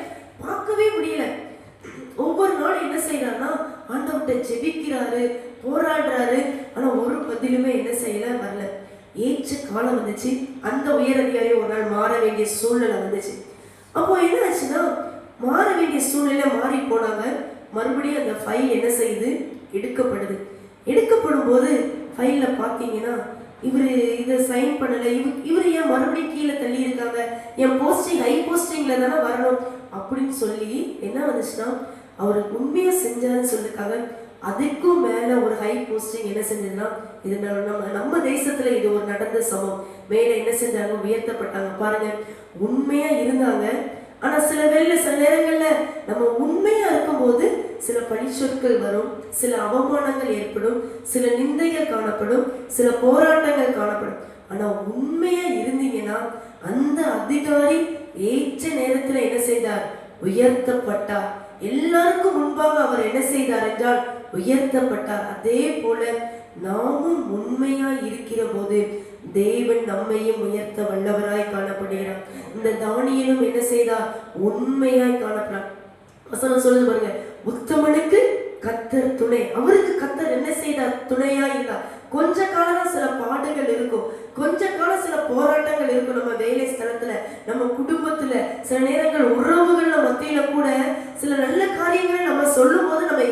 பார்க்கவே முடியல. ஒவ்வொரு நாளும் என்ன செய்யறாருன்னா ஜெபிக்கிறாரு, போராடுறாரு. ஆனா ஒரு பதிலுமே என்ன செய்யல, வரல. ஏற்ற காலம் வந்துச்சு. அந்த உயர் அதிகாரி ஒரு நாள் மாற வேண்டிய சூழ்நிலை வந்துச்சு. அப்போ என்ன ஆச்சுன்னா, மாற வேண்டிய சூழ்நிலை மாறி போனாங்க. மறுபடியும் அந்த ஃபைல் என்ன செய்யுது, எடுக்கப்படுது. எடுக்கப்படும் போது ஃபைல்ல பார்த்தீங்கன்னா, இவரு இதை சைன் பண்ணல, இவரு ஏன் மறுபடியும் கீழே தள்ளி இருக்காங்க, என் போஸ்டிங் ஹை போஸ்டிங்ல தானே வரணும் அப்படின்னு சொல்லி என்ன வந்துச்சுன்னா, அவருக்கு உண்மையா செஞ்சாருன்னு சொல்லிருக்காங்க. அதுக்கும் மேல ஒரு ஹை போஸ்டிங் என்ன செஞ்சதுன்னா, இது நம்ம தேசத்துல இது ஒரு நடந்த சம்பவம். மேல என்ன செஞ்சாங்க, உயர்த்தப்பட்டாங்க. பாருங்க, உண்மையா இருந்தாங்க. ஆனா சில நேரங்கள்ல நம்ம உண்மையா இருக்கும்போது சில பழிச்சொற்கள் வரும், சில அவமானங்கள் ஏற்படும், சில நிந்தைகள் காணப்படும், சில போராட்டங்கள் காணப்படும். ஆனா உண்மையா இருந்தீங்கன்னா அந்த அதிகாரி ஏற்ற நேரத்துல என்ன செய்தார், உயர்த்தப்பட்டார். எல்லாருக்கும் முன்பாக அவர் என்ன செய்தார் என்றால் உயர்த்தப்பட்டார். அதே போல நாமும் உண்மையா இருக்கிற போது தேவன் நம்மையும் உயர்த்த வல்லவராய் காணப்படுகிறார். இந்த தானியேலும் என்ன செய்தார், உண்மையாய் காணப்பட்டார். வசனம் சொல்லுது பாருங்க, உத்தமனுக்கு கர்த்தர் துணை. அவருக்கு கர்த்தர் என்ன செய்தார், துணையா இருந்தார். கொஞ்ச காலம் சில பாடுகள் இருக்கும், கொஞ்ச காலம் சில போராட்டங்கள் இருக்கும். நம்ம வேலை ஸ்தலத்துல, நம்ம குடும்பத்துல, சில நேரங்கள் உறவுகள் மத்தியில கூட சில நல்ல காரியங்களை நம்ம சொல்லும் போது நம்ம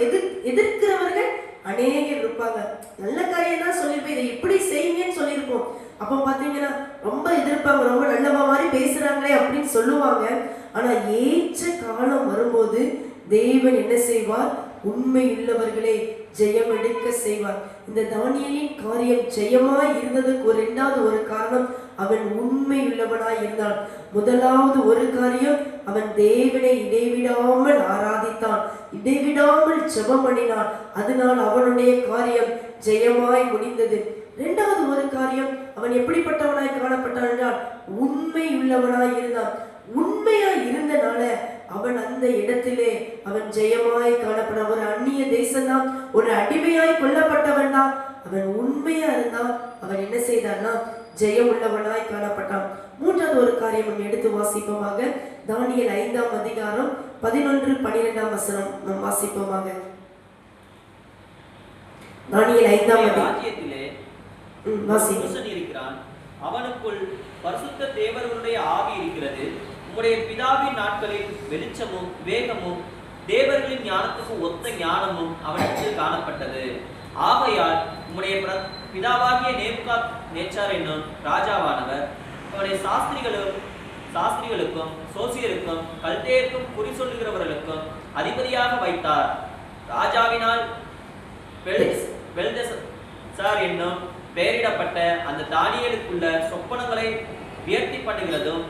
எதிர்க்கிறவர்கள் அநேகர் இருப்பாங்க. நல்ல காரியம் தான் சொல்லியிருப்போம், இதை எப்படி செய்யுங்கன்னு சொல்லியிருப்போம். அப்போ பார்த்தீங்கன்னா ரொம்ப எதிர்ப்பாங்க, ரொம்ப நல்லவா மாதிரி பேசுறாங்களே அப்படின்னு சொல்லுவாங்க. ஆனா ஏற்ற காலம் வரும்போது தேவன் என்ன செய்வார், உண்மை உள்ளவர்களே ஜெயம் எடுக்க செய்வார். இந்த தானியேலின் காரியம் ஜெயமாய் இருந்ததுக்கு இரண்டாவது ஒரு காரணம், அவன் உண்மை உள்ளவனாய் இருந்தான். முதலாவது ஒரு காரியம், அவன் தேவனை இடைவிடாமல் ஆராதித்தான், இடைவிடாமல் ஜெபம் பண்ணினான். அதனால் அவனுடைய காரியம் ஜெயமாய் முடிந்தது. இரண்டாவது ஒரு காரியம், அவன் எப்படிப்பட்டவனாய் காணப்பட்டான் என்றால் உண்மை உள்ளவனாய் இருந்தான். உண்மையாய் இருந்தனால அவன் அந்த இடத்திலே அவன் ஜெயமாய் காணப்பட. ஒரு அந்நிய தேசம்தான், ஒரு அடிமையாய் கொல்லப்பட்டவன் தான். அவன் உண்மையா இருந்தான். அவன் என்ன செய்தான்னா ஜெயம் உள்ளவனாய் காணப்பட்டான். மூன்றாவது ஒரு காரியம் நம்ம எடுத்து வாசிப்போமாக. தானியேல் 5ஆம் அதிகாரம் 11-12 வசனம் நாம் வாசிப்போமாக. தானியேல் 5ஆம் ராஜ்யத்திலே இருக்கிறான், அவனுக்குள் பரிசுத்த தேவர்களுடைய ஆவி இருக்கிறது. உம்முடைய பிதாவின் நாட்களில் வெளிச்சமும் வேகமும் தேவர்களின் ஞானத்துக்கு ஒத்த ஞானமும் அவனுக்கு காணப்பட்டது. ஆகையால் உம்முடைய பிதாவாகிய நேபுகாத்நேச்சார் என்னும் ராஜாவானவர் அவருடைய சாஸ்திரிகளுக்கும் சோசியருக்கும் கல்தேயருக்கும் குறி சொல்லுகிறவர்களுக்கும் அதிபதியாக வைத்தார். ராஜாவினால் பெல்தெசார் என்னும் பெயரிடப்பட்ட அந்த தானியேலுக்குள்ள சொப்பனங்களை வியர்த்தி பண்ணுகிறதும்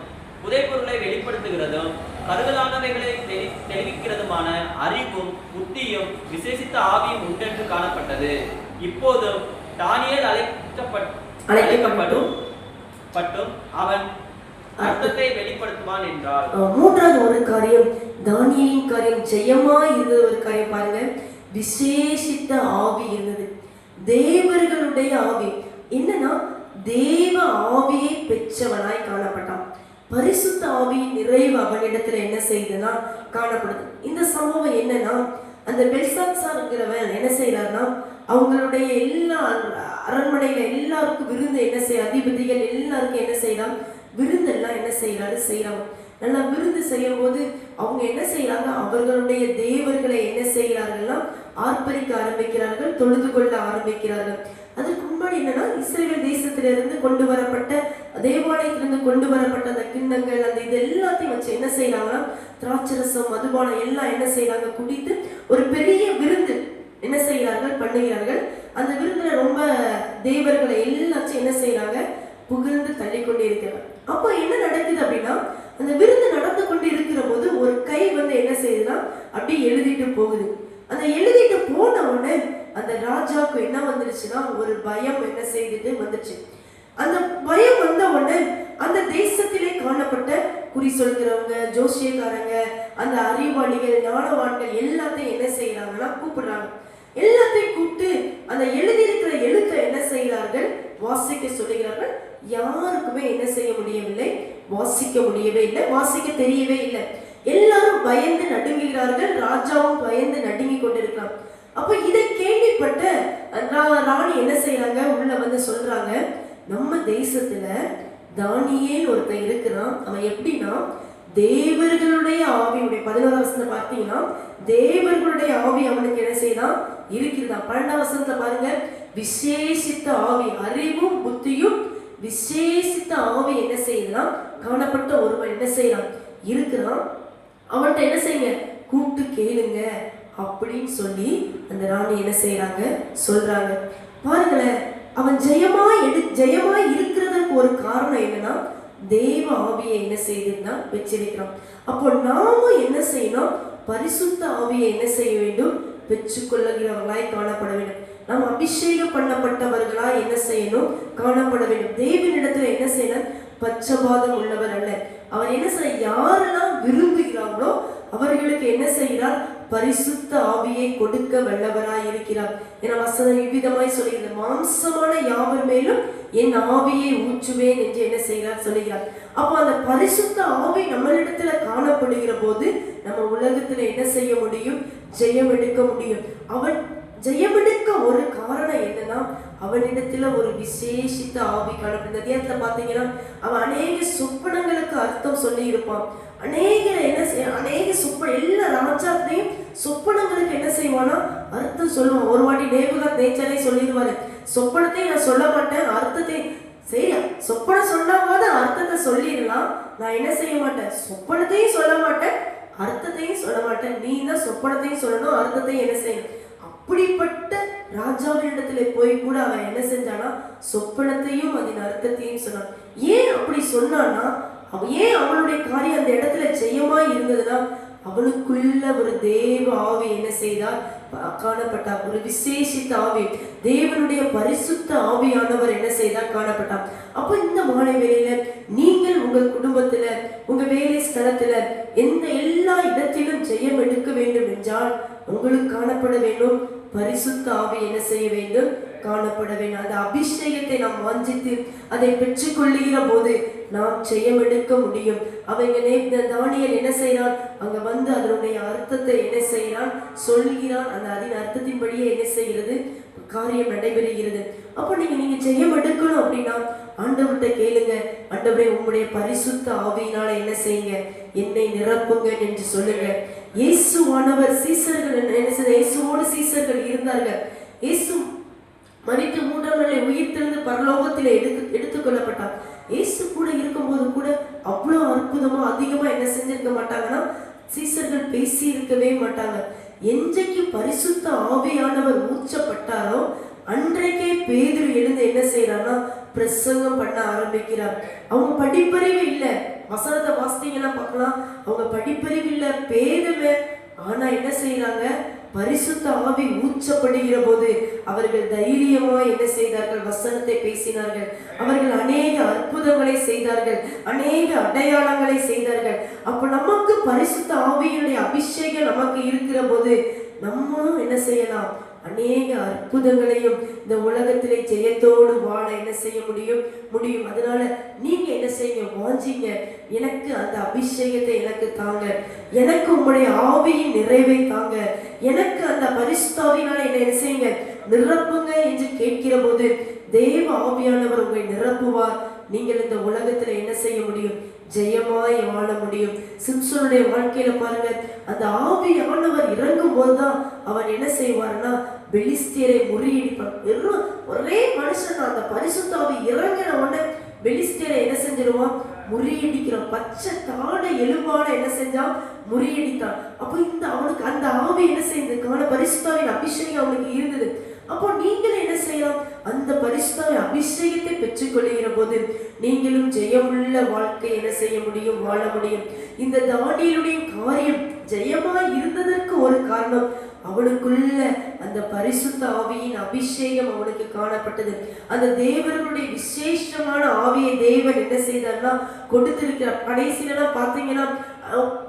புதைப்பொருளை வெளிப்படுத்துகிறதும் கருதலானவைகளை தெளிவிக்கிறதுமான அறிவும் புத்தியும் விசேஷித்த ஆவியும் உண்டென்று காணப்பட்டது. இப்போதும் தானியேல் அழைக்கப்பட்டும் அவன் அர்த்தத்தை வெளிப்படுத்துவான் என்றார். மூன்றாவது ஒரு காரியம், தானியேலின் காரியம் ஜெயமா இருந்தது. ஒரு காரியம் பாருங்க, விசேஷித்த ஆவி இருந்தது, தேவர்களுடைய ஆவி. என்னன்னா தேவ ஆவியை பெற்றவனாய் காணப்பட்டான். பரிசுத்த ஆவியின் நிறைவு அவனிடத்துல என்ன செய்யுதுன்னா காணப்படுது. இந்த சம்பவம் என்னன்னா, அந்த பெல்சாத்சார்ங்கிறவன் என்ன செய்யறாருன்னா, அவங்களுடைய எல்லா அரண்மனையில எல்லாருக்கும் விருந்து என்ன செய்ய, அதிபதிகள் எல்லாருக்கும் என்ன செய்யறாங்க, விருந்தெல்லாம் என்ன செய்யறாங்க. நல்லா விருந்து செய்யும் போது அவங்க என்ன செய்யறாங்க, அவர்களுடைய தேவர்களை என்ன செய்கிறார்கள்னா ஆர்ப்பரிக்க ஆரம்பிக்கிறார்கள், தொழுது கொள்ள ஆரம்பிக்கிறார்கள். அதுக்கு முன்னாடி என்னன்னா, இஸ்ரேல் தேசத்திலிருந்து கொண்டு வரப்பட்ட, தேவாலயத்திலிருந்து கொண்டு வரப்பட்ட அந்த கிண்ணங்கள், அந்த இது எல்லாத்தையும் வச்சு என்ன செய்யறாங்கன்னா, திராட்சரசம் மதுபானம் எல்லாம் என்ன செய்யறாங்க, குடித்து ஒரு பெரிய விருந்து என்ன செய்கிறார்கள், பண்ணுகிறார்கள். அந்த விருந்துல ரொம்ப தேவர்களை எல்லாச்சும் என்ன செய்யறாங்க, புகழ்ந்து தள்ளி கொண்டு இருக்கிறாங்க. அப்போ என்ன நடக்குது அப்படின்னா, அந்த விருந்து நடந்து கொண்டு இருக்கிற போது ஒரு கை வந்து என்ன செய்யுதுன்னா அப்படி எழுதிட்டு போகுது. அந்த எழுதிட்டு போன உடனே அந்த ராஜாவுக்கு என்ன வந்துருச்சுன்னா, ஒரு பயம் என்ன செய்துட்டு வந்துச்சு. அந்த பயம் வந்த உடனே அந்த தேசத்திலே காணப்பட்ட குறி சொல்கிறவங்க, ஜோசியக்காரங்க, அந்த அறிவாளிகள், ஞானவான்கள் எல்லாத்தையும் என்ன செய்யறாங்கன்னா கூப்பிடுறாங்க. எல்லாத்தையும் கூப்பிட்டு அந்த எழுதியிருக்கிற எழுத்தை என்ன செய்கிறார்கள், வாசிக்க சொல்லுகிறார்கள். யாருக்குமே என்ன செய்ய முடியவில்லை, வாசிக்க முடியவே இல்லை, வாசிக்க தெரியவே இல்லை. எல்லாரும் பயந்து நடுங்குகிறார்கள். ராஜாவும் பயந்து நடுங்கி கொண்டிருக்கிறார். அப்ப இதை கேள்விப்பட்ட ராணி என்ன செய்யறாங்க, உள்ள வந்து சொல்றாங்க, நம்ம தேசத்துல தானியேல் ஒருத்தன் இருக்கிறான். அவன் எப்படின்னா தேவர்களுடைய ஆவியுடைய 11ஆம் வசனத்தை பார்த்தீங்கன்னா தேவர்களுடைய ஆவி அவனுக்கு என்ன செய்யலாம் இருக்கிறதா. 12ஆம் வசனத்தை பாருங்க, விசேஷித்த ஆவி, அறிவும் புத்தியும் விசேஷித்த ஆவி என்ன செய்யலாம் காணப்பட்ட ஒருவன் என்ன செய்யலாம் இருக்கிறான். அவன்கிட்ட என்ன செய்யுங்க, கூப்பிட்டு கேளுங்க அப்படின்னு சொல்லி அந்த ராணி என்ன செய்யறாங்க சொல்றாங்க. பாருங்களேன், அவன் ஜெயமா இருக்கிறதுக்கு ஒரு காரணம் என்னன்னா தேவ ஆவியை என்ன செய்யுதுன்னா வச்சிருக்கிறான். அப்போ நாம என்ன செய்யணும், பரிசுத்த ஆவியை என்ன செய்ய வேண்டும், பெற்றுக்கொள்ளுகிறவர்களாய் காணப்பட வேண்டும். நாம் அபிஷேகம் பண்ணப்பட்டவர்களாய் என்ன செய்யணும் காணப்பட வேண்டும். தேவனிடத்துல என்ன செய்யணும், பட்சபாதம் உள்ளவர் அல்ல. அவர் என்ன செய்ய, யாரெல்லாம் விரும்புகிறார்களோ அவர்களுக்கு என்ன செய்கிறார், பரிசுத்த ஆவியை கொடுக்க வல்லவராய் இருக்கிறார். என வசனம் இவ்விதமாய் சொல்கிறது, மாம்சமான யாவர் மேலும் என் ஆவியை ஊற்றுவேன் என்று என்ன செய்கிறார் சொல்லுகிறார். அப்போ அந்த பரிசுத்த ஆவி நம்மளிடத்துல காணப்படுகிற போது நம்ம உலகத்துல என்ன செய்ய முடியும், ஜெயம் எடுக்க முடியும். அவன் ஜெயமெடுக்க ஒரு காரணம் என்னன்னா அவனிடத்துல ஒரு விசேஷித்த ஆவி காணப்படுது. நேரத்துல பாத்தீங்கன்னா அவன் அநேக சொப்பனங்களுக்கு அர்த்தம் சொல்லி இருப்பான். அநேக சொப்பனம் எல்லா ராஜாத்தையும் சொப்பனங்களுக்கு என்ன செய்வானா அர்த்தம் சொல்லுவான். ஒரு வாட்டி நேச்சரே சொல்லிடுவாரு, சொப்பனத்தை நான் சொல்ல மாட்டேன், அர்த்தத்தை சரி, சொப்பனம் சொன்னாவது அர்த்தத்தை சொல்லிடலாம், நான் என்ன செய்ய மாட்டேன், சொப்பனத்தையும் சொல்ல மாட்டேன் அர்த்தத்தையும் சொல்ல மாட்டேன், நீ தான் சொப்பனத்தையும் சொல்லணும் அர்த்தத்தையும் என்ன செய்யணும். அப்படிப்பட்ட ராஜாவினிடத்துல போய் கூட அவன் என்ன செஞ்சானா சொப்பனத்தையும் அதன் அர்த்தத்தையும் சொன்னான். ஏன் அப்படி சொன்னான்னா, ஏன் அவனுடைய காரியம் அந்த இடத்துல ஜெயமா இருந்ததுன்னா அவனுக்குள்ள ஒரு தேவ ஆவி என்ன செய்தார் காணப்பட்டார். ஒரு விசேஷித்த ஆவி, தேவனுடைய பரிசுத்த ஆவியானவர் என்ன செய்தார் காணப்பட்டார். அப்ப இந்த மாலை வேளையில நீங்கள் உங்கள் குடும்பத்துல உங்க வேலை ஸ்தலத்துல எல்லா இடத்திலும் ஜெயம் எடுக்க வேண்டும் என்றால் உங்களுக்கு காணப்பட வேண்டும் பரிசுத்த ஆவி என்ன செய்ய வேண்டும் காணப்பட வேண்டும். அந்த அபிஷேகத்தை நாம் வாஞ்சித்து அதை பெற்றுக்கொள்ளுகிற போது நாம் ஜெயம் எடுக்க முடியும். அவங்க தானியேல் என்ன செய்யறான், அங்க வந்து அதனுடைய அர்த்தத்தை என்ன செய்யறான் சொல்கிறான். அந்த அதன் அர்த்தத்தின்படியே என்ன செய்கிறது காரியம் நடைபெறுகிறது. அப்போ நீங்க ஜெயம் எடுக்கணும் அப்படின்னா ஆண்டவர்கிட்ட கேளுங்க, ஆண்டவரே உங்களுடைய பரிசுத்த ஆவியினால என்ன செய்யுங்க, என்னை நிரப்புங்க என்று சொல்லுங்க. இயேசுவானவர் சீசர்கள் என்ன செய்த, இயேசுவோடு சீசர்கள் இருந்தார்கள். இயேசு மரித்து 3ஆம் நாளில் உயிர்த்தெழுந்து பரலோகத்தில் எடுத்துக்கொள்ளப்பட்டார். இயேசு கூட இருக்கும்போது கூட அவ்வளவு அற்புதமா அதிகமா என்ன செஞ்சிருக்க மாட்டாங்கன்னா சீசர்கள் பேசி இருக்கவே மாட்டாங்க. என்றைக்கு பரிசுத்த ஆவியானவர் ஊற்றப்பட்டாரோ அன்றைக்கே பேதுரு எழுந்து என்ன செய்யறான்னா பிரசங்கம் பண்ண ஆரம்பிக்கிறார். அவங்க படிப்பறிவு இல்லை, வசனத்தை வாசித்தீங்கன்னா பார்க்கலாம், அவங்க படிப்பறிவு இல்லை, பேதுமே. ஆனா என்ன செய்யறாங்க, பரிசுத்த ஆவி ஊற்றப்படுகிற போது அவர்கள் தைரியமா என்ன செய்தார்கள், வசனத்தை பேசினார்கள். அவர்கள் அநேக அற்புதங்களை செய்தார்கள், அநேக அடையாளங்களை செய்தார்கள். அப்ப நமக்கு பரிசுத்த ஆவியினுடைய அபிஷேகம் நமக்கு இருக்கிற போது நம்மளும் என்ன செய்யலாம், அநேக அற்புதங்களையும் இந்த உலகத்திலே ஜெயத்தோடு வாழ என்ன செய்ய முடியும். அதனால நீங்க என்ன செய்யுங்க, வாஞ்சிங்க, எனக்கு அந்த அபிஷேகத்தை எனக்கு தாங்க, எனக்கு உங்களுடைய ஆவியின் நிறைவை தாங்க, எனக்கு அந்த பரிசுத்தாவினால என்ன செய்யுங்க நிரப்புங்க என்று கேட்கிற போது தேவ ஆவியானவர் உங்களை நிரப்புவார். நீங்கள் இந்த உலகத்துல என்ன செய்ய முடியும், ஜெயமாய் வாழ முடியும். சிம்சனுடைய வாழ்க்கையில பாருங்க, அந்த ஆவியானவர் இறங்கும் போதுதான் அவன் என்ன செய்வார்னா பெலிஸ்தியரை முறியடிப்பான். வெறும் ஒரே மனுஷன் அந்த பரிசுத்த ஆவி இறங்கின உடனே பெலிஸ்தியரை என்ன செஞ்சிருவான், முறியடிக்கிறான். பச்சை தாடை எலும்பான என்ன செஞ்சான், முறியடித்தான். அப்போ அவனுக்கு அந்த ஆவி என்ன செய்யுது, பரிசுத்தாவின் அபிஷேகம் அவனுக்கு இருந்தது. அப்போ நீங்களும் என்ன செய்யலாம், அந்த பரிசுத்த அபிஷேகத்தை பெற்றுக்கொள்ளுகிற போது நீங்களும் ஜெயமுள்ள வாழ்க்கை என்ன செய்ய முடியும், வாழ முடியும். இந்த தானியேலுடைய காரியம் ஜெயமாய் இருந்ததற்கு ஒரு காரணம், அவனுக்குள்ள அந்த பரிசுத்த ஆவியின் அபிஷேகம் அவனுக்கு காணப்பட்டது. அந்த தேவனுடைய விசேஷமான ஆவியை தேவன் என்ன செய்தார்னா கொடுத்திருக்கிறார். கடைசியில பாத்தீங்கன்னா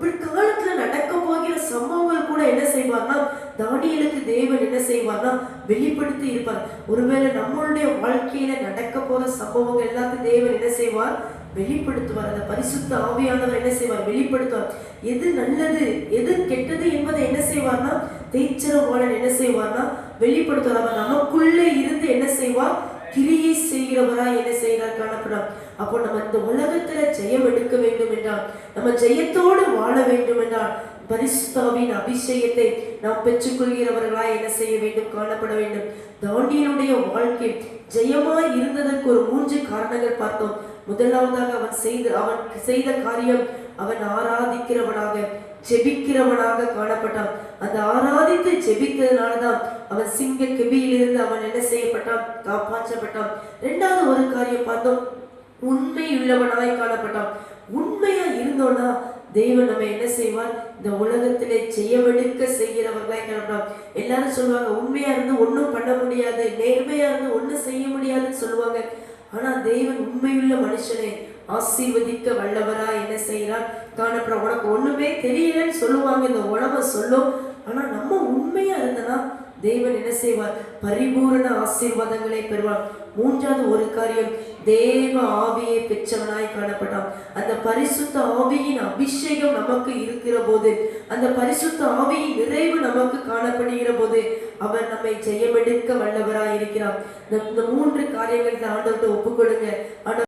பிற்காலத்துல நடக்க போகிற சம்பவங்கள் கூட என்ன செய்வார்னா தானியேலுக்கு தேவன் என்ன செய்வார்னா வெளிப்படுத்தி இருப்பார். ஒருவேளை நம்மளுடைய வாழ்க்கையில நடக்க போற சம்பவங்கள் எல்லாத்தையும் தேவன் என்ன செய்வார், வெளிப்படுத்துவார். அந்த பரிசுத்த ஆவியானவர் என்ன செய்வார், வெளிப்படுத்துவார். எது நல்லது எது கெட்டது என்பதை என்ன செய்வார்னா தேய்ச்சரவாளன் என்ன செய்வார்னா வெளிப்படுத்துவார். அவர் நமக்குள்ளே இருந்து என்ன செய்வார்? கிரியை செய்கிறவரா என்ன செய்கிறார் காணப்படும். அப்போ நம்ம இந்த உலகத்துல ஜெயம் எடுக்க வேண்டும் என்றால், நம்ம ஜெயத்தோடு வாழ வேண்டும் என்றால், பரிசுத்தாவின் அபிஷேகத்தை நாம் பெற்றுக்கொள்கிறவர்களாய் என்ன செய்ய வேண்டும்? காணப்பட வேண்டும். தானியேலுடைய வாழ்க்கை ஜெயமாய் இருந்ததற்கு ஒரு 3 காரணங்கள் பார்த்தோம். முதலாவதாக அவன் செய்த காரியம், அவன் ஆராதிக்கிறவனாக ஜெபிக்கிறவனாக காணப்பட்டான். அந்த ஆராதித்து ஜெபித்ததுனாலதான் அவன் சிங்க கெபியிலிருந்து அவன் என்ன செய்யப்பட்டான்? காப்பாற்றப்பட்டான். 2வது ஒரு காரியம் பார்த்தோம், உண்மை உள்ளவனாய் காணப்பட்டான். உண்மையா இருந்தோம்னா தேவன் நம்ம என்ன செய்வார்? இந்த உலகத்திலே ஜெயமெடுக்க செய்கிறவர்களாய் காணப்பட்டான். எல்லாரும் சொல்லுவாங்க, உண்மையா இருந்து ஒன்றும் பண்ண முடியாது, நேர்மையா இருந்து ஒன்றும் செய்ய முடியாதுன்னு சொல்லுவாங்க. ஆனா தேவன் உண்மையுள்ள மனுஷனை ஆசீர்வதிக்க வல்லவரா என்ன செய்யறார் காணப்பட. உனக்கு ஒண்ணுமே தெரியலன்னு சொல்லுவாங்க, இந்த உலகம் சொல்லும். ஆனா நம்ம உண்மையா இருந்தனா தேவன் என்ன செய்வார்? பரிபூரண ஆசீர்வாதங்களை பெறுவார். 3வது ஒரு காரியம், தேவ ஆவியை பெற்றவனாய் காணப்பட்டான். அந்த பரிசுத்த ஆவியின் அபிஷேகம் நமக்கு இருக்கிற போது, அந்த பரிசுத்த ஆவியின் நிறைவு நமக்கு காணப்படுகிற போது அவர் நம்மை ஜெயமெடுக்க வல்லவராய் இருக்கிறார். இந்த 3 காரியங்களை ஆண்டவர்கிட்ட ஒப்புக்கொடுங்க.